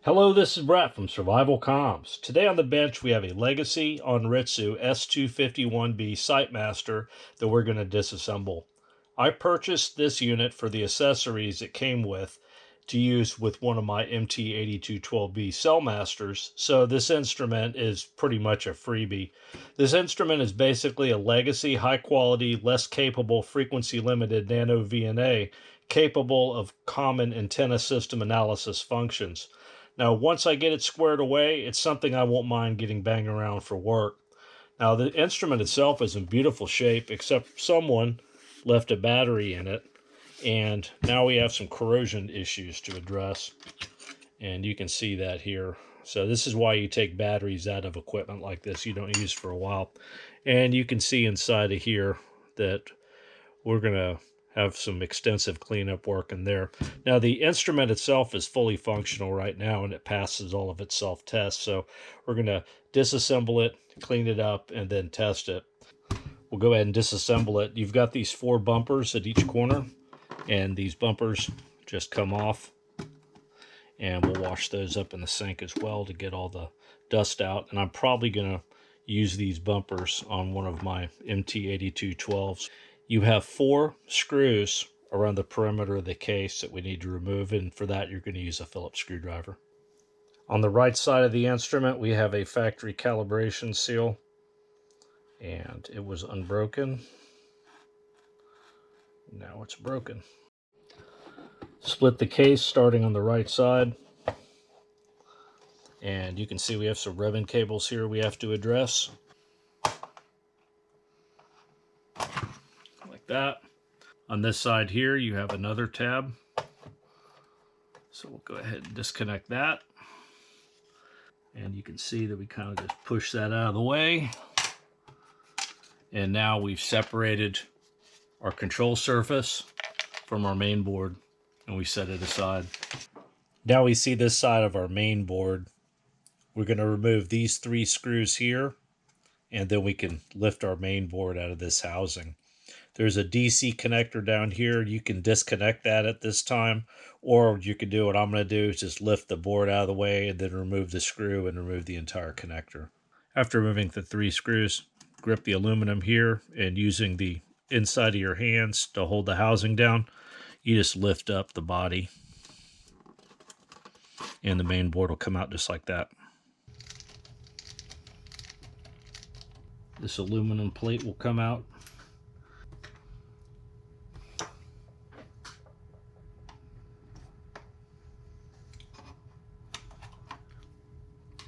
Hello, this is Brett from Survivalcomms. Today on the bench we have a legacy Anritsu S251B Site Master that we're going to disassemble. I purchased this unit for the accessories it came with to use with one of my MT8212B Cell Masters, so this instrument is pretty much a freebie. This instrument is basically a legacy, high quality, less capable, frequency limited NANO VNA capable of common antenna system analysis functions. Now, once I get it squared away, it's something I won't mind getting banged around for work. Now, the instrument itself is in beautiful shape, except someone left a battery in it, and now we have some corrosion issues to address, and you can see that here. So this is why you take batteries out of equipment like this you don't use for a while. And you can see inside of here that we're going to have some extensive cleanup work in there. Now, the instrument itself is fully functional right now, and it passes all of its self-tests. So we're going to disassemble it, clean it up, and then test it. We'll go ahead and disassemble it. You've got these 4 bumpers at each corner, and these bumpers just come off. And we'll wash those up in the sink as well to get all the dust out. And I'm probably going to use these bumpers on one of my MT8212s. You have 4 screws around the perimeter of the case that we need to remove, and for that you're going to use a Phillips screwdriver. On the right side of the instrument we have a factory calibration seal, and it was unbroken. Now it's broken. Split the case starting on the right side, and you can see we have some ribbon cables here we have to address. Like that. On this side here, you have another tab. So we'll go ahead and disconnect that. And you can see that we kind of just push that out of the way. And now we've separated our control surface from our main board, and we set it aside. Now we see this side of our main board. We're going to remove these 3 screws here, and then we can lift our main board out of this housing. There's a DC connector down here. You can disconnect that at this time, or you can do what I'm going to do is just lift the board out of the way and then remove the screw and remove the entire connector. After removing the 3 screws, grip the aluminum here, and using the inside of your hands to hold the housing down, you just lift up the body, and the main board will come out just like that. This aluminum plate will come out.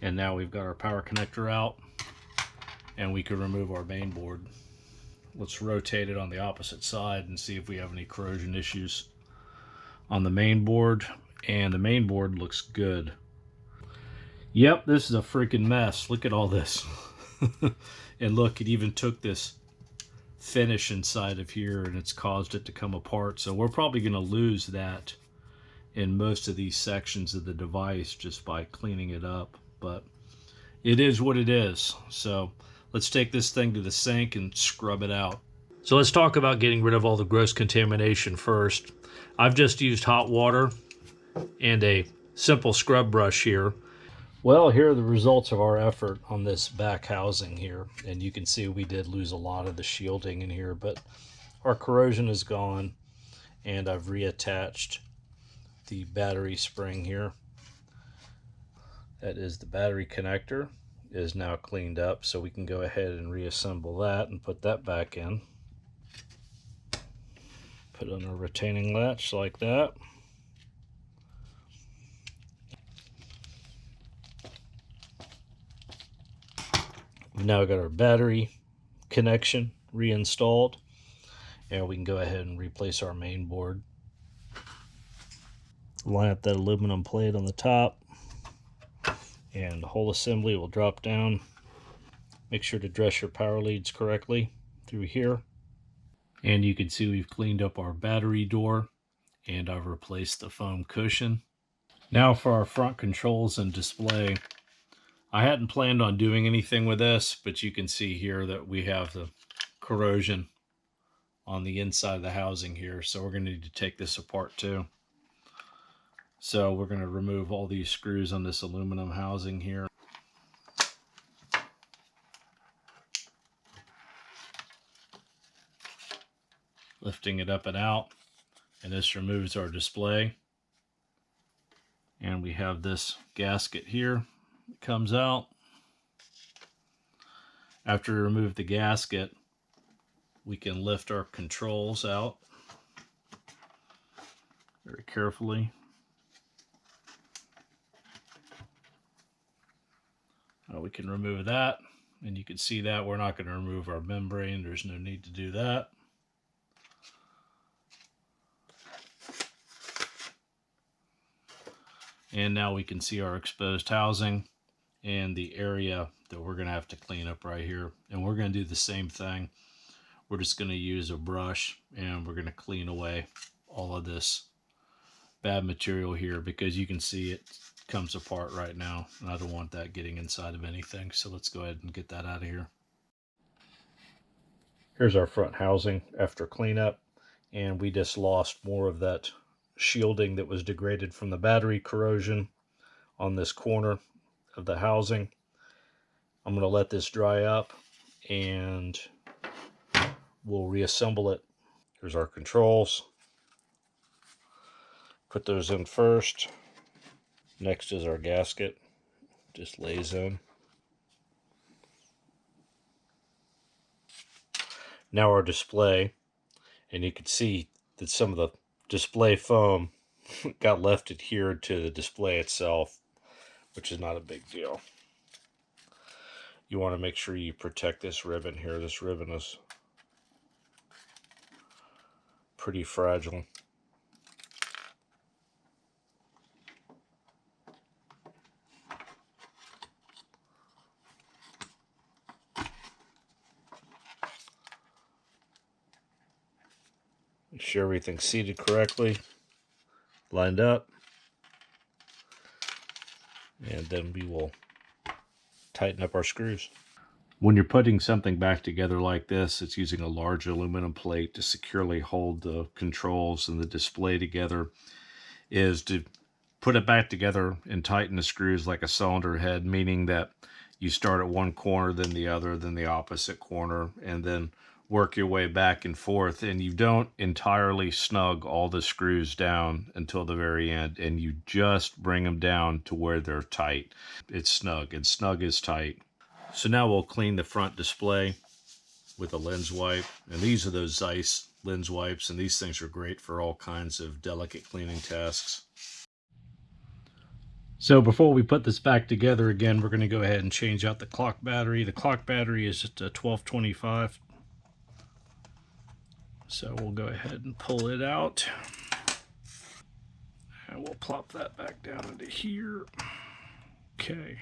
And now we've got our power connector out, and we can remove our main board. Let's rotate it on the opposite side and see if we have any corrosion issues on the main board. And the main board looks good. Yep, this is a freaking mess. Look at all this. And look, it even took this finish inside of here and it's caused it to come apart. So we're probably going to lose that in most of these sections of the device just by cleaning it up. But it is what it is. So let's take this thing to the sink and scrub it out. So let's talk about getting rid of all the gross contamination first. I've just used hot water and a simple scrub brush here. Well, here are the results of our effort on this back housing here. And you can see we did lose a lot of the shielding in here, but our corrosion is gone, and I've reattached the battery spring here. That is the battery connector is now cleaned up, so we can go ahead and reassemble that and put that back in. Put on a retaining latch like that. We've now got our battery connection reinstalled, and we can go ahead and replace our main board. Line up that aluminum plate on the top, and the whole assembly will drop down. Make sure to dress your power leads correctly through here. And you can see we've cleaned up our battery door, and I've replaced the foam cushion. Now for our front controls and display. I hadn't planned on doing anything with this, but you can see here that we have the corrosion on the inside of the housing here, so we're going to need to take this apart too. So we're going to remove all these screws on this aluminum housing here. Lifting it up and out, and this removes our display. And we have this gasket here. It comes out. After we remove the gasket, we can lift our controls out very carefully. We can remove that, and you can see that we're not going to remove our membrane. There's no need to do that. And now we can see our exposed housing and the area that we're going to have to clean up right here. And we're going to do the same thing. We're just going to use a brush and we're going to clean away all of this bad material here, because you can see it comes apart right now, and I don't want that getting inside of anything. So let's go ahead and get that out of here. Here's our front housing after cleanup, and we just lost more of that shielding that was degraded from the battery corrosion on this corner of the housing. I'm going to let this dry up and we'll reassemble it. Here's our controls. Put those in first. Next is our gasket. Just lays in. Now our display, and you can see that some of the display foam got left adhered to the display itself, which is not a big deal. You want to make sure you protect this ribbon here. This ribbon is pretty fragile. Make sure everything's seated correctly, lined up, and then we will tighten up our screws. When you're putting something back together like this, it's using a large aluminum plate to securely hold the controls and the display together, is to put it back together and tighten the screws like a cylinder head, meaning that you start at one corner, then the other, then the opposite corner, and then work your way back and forth, and you don't entirely snug all the screws down until the very end, and you just bring them down to where they're tight. It's snug, and snug is tight. So now we'll clean the front display with a lens wipe, and these are those Zeiss lens wipes, and these things are great for all kinds of delicate cleaning tasks. So before we put this back together again, we're going to go ahead and change out the clock battery. The clock battery is at 1225. So we'll go ahead and pull it out. And we'll plop that back down into here. Okay.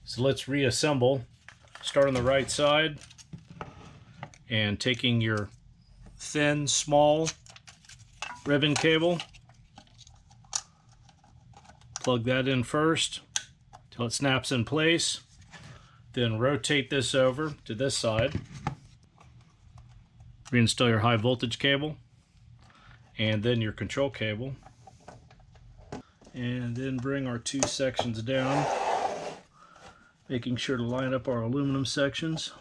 So let's reassemble. Start on the right side. And taking your thin, small ribbon cable, plug that in first till it snaps in place. Then rotate this over to this side. Reinstall your high voltage cable, and then your control cable, and then bring our two sections down, making sure to line up our aluminum sections.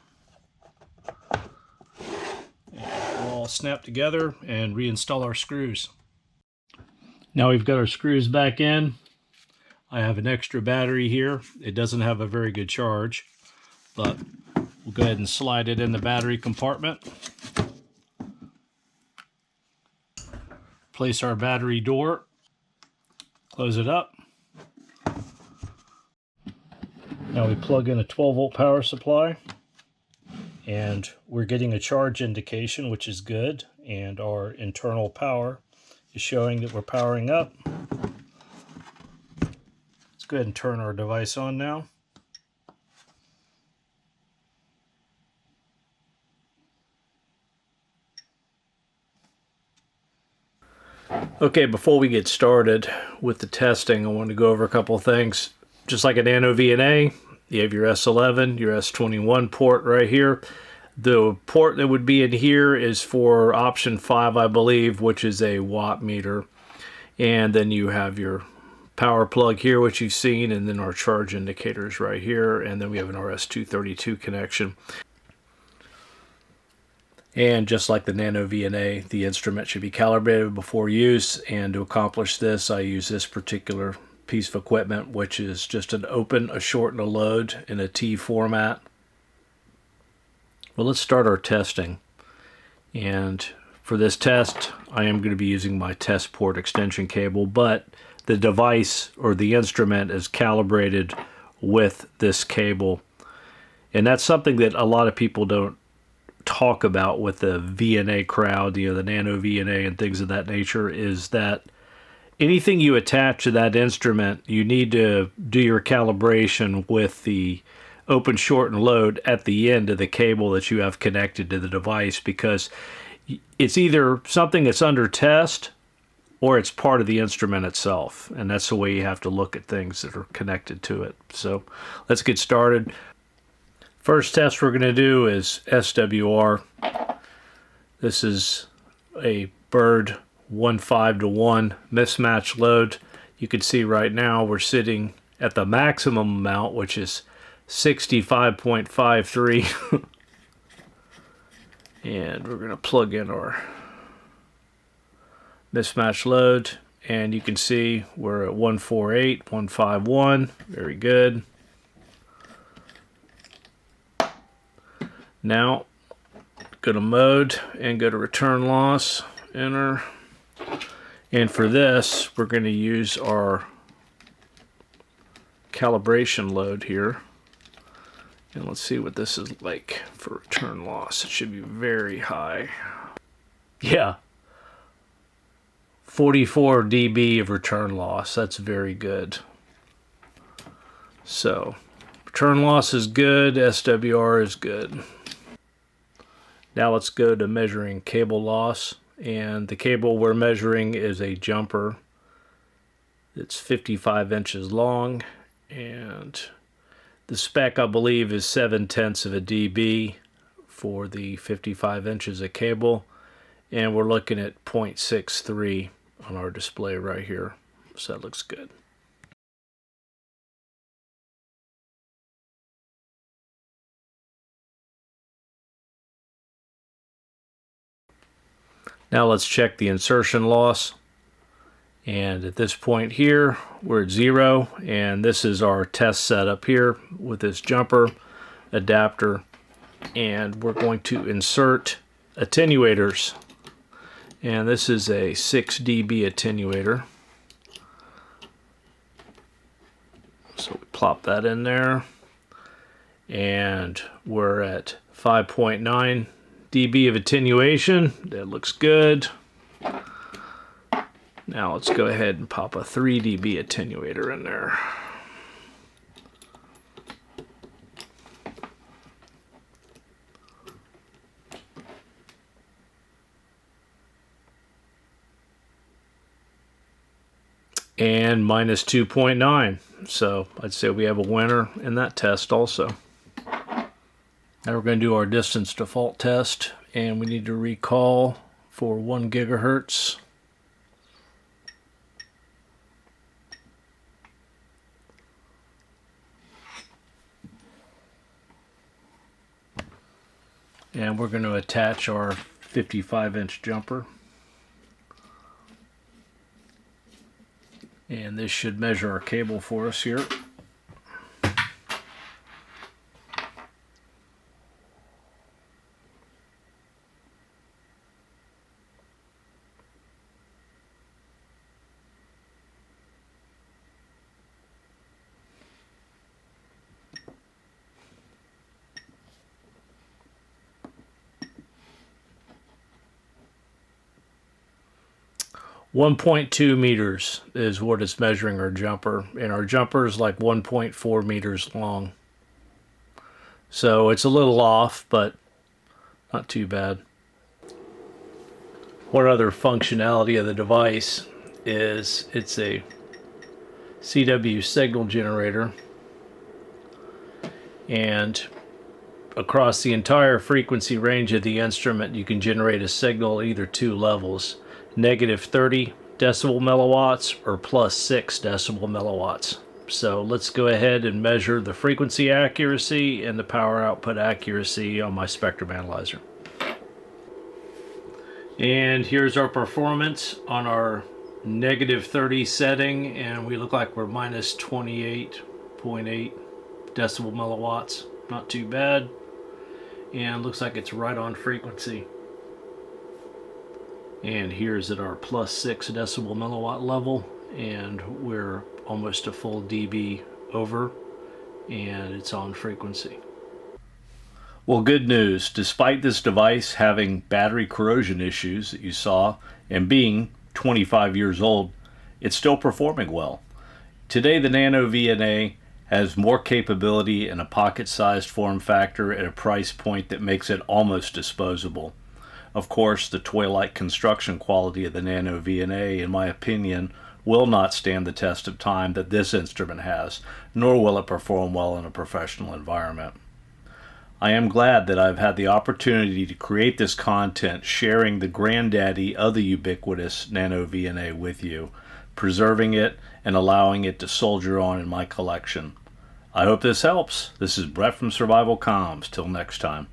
And we'll all snap together and reinstall our screws. Now we've got our screws back in. I have an extra battery here. It doesn't have a very good charge, but we'll go ahead and slide it in the battery compartment. Place our battery door, close it up. Now we plug in a 12-volt power supply, and we're getting a charge indication, which is good, and our internal power is showing that we're powering up. Let's go ahead and turn our device on now. Okay, before we get started with the testing, I want to go over a couple of things. Just like a NANO VNA, you have your S11, your S21 port right here. The port that would be in here is for option 5, I believe, which is a watt meter. And then you have your power plug here, which you've seen, and then our charge indicators right here, and then we have an RS-232 connection. And just like the NANO VNA, the instrument should be calibrated before use, and to accomplish this I use this particular piece of equipment, which is just an open, a short, and a load in a T format. Well, let's start our testing. And for this test I am going to be using my test port extension cable, but the device or the instrument is calibrated with this cable. And that's something that a lot of people don't talk about with the VNA crowd, you know, the NANO VNA and things of that nature, is that anything you attach to that instrument, you need to do your calibration with the open, short, and load at the end of the cable that you have connected to the device, because it's either something that's under test or it's part of the instrument itself, and that's the way you have to look at things that are connected to it. So let's get started. First test we're going to do is SWR. This is a Bird 1:5:1 mismatch load. You can see right now we're sitting at the maximum amount, which is 65.53. And we're going to plug in our mismatch load, and you can see we're at 148, 151. Very good. Now go to mode and go to return loss, enter. And for this we're going to use our calibration load here, and let's see what this is like for return loss. It should be very high. Yeah, 44 dB of return loss. That's very good. So return loss is good, SWR is good. Now let's go to measuring cable loss, and the cable we're measuring is a jumper. It's 55 inches long, and the spec I believe is 0.7 of a dB for the 55 inches of cable, and we're looking at 0.63 on our display right here, so that looks good. Now let's check the insertion loss, and at this point here we're at 0, and this is our test setup here with this jumper adapter, and we're going to insert attenuators, and this is a 6 dB attenuator, so we plop that in there, and we're at 5.9 dB of attenuation. That looks good. Now let's go ahead and pop a 3 dB attenuator in there. And minus 2.9. So I'd say we have a winner in that test also. Now we're going to do our distance default test, and we need to recall for 1 gigahertz. And we're going to attach our 55-inch jumper. And this should measure our cable for us here. .2 meters is what it's measuring our jumper, and our jumper is like 1.4 meters long. So it's a little off, but not too bad. One other functionality of the device is it's a CW signal generator, and across the entire frequency range of the instrument you can generate a signal at either two levels, -30 decibel milliwatts or plus 6 decibel milliwatts. So let's go ahead and measure the frequency accuracy and the power output accuracy on my spectrum analyzer. And here's our performance on our -30 setting, and we look like we're minus 28.8 decibel milliwatts. Not too bad. And looks like it's right on frequency. And here's at our plus 6 decibel milliwatt level, and we're almost a full dB over, and it's on frequency. Well, good news. Despite this device having battery corrosion issues that you saw and being 25 years old, it's still performing well. Today, the NANO VNA has more capability in a pocket-sized form factor at a price point that makes it almost disposable. Of course, the toy-like construction quality of the NANO VNA, in my opinion, will not stand the test of time that this instrument has, nor will it perform well in a professional environment. I am glad that I've had the opportunity to create this content sharing the granddaddy of the ubiquitous NANO VNA with you, preserving it and allowing it to soldier on in my collection. I hope this helps. This is Brett from Survivalcomms. Till next time.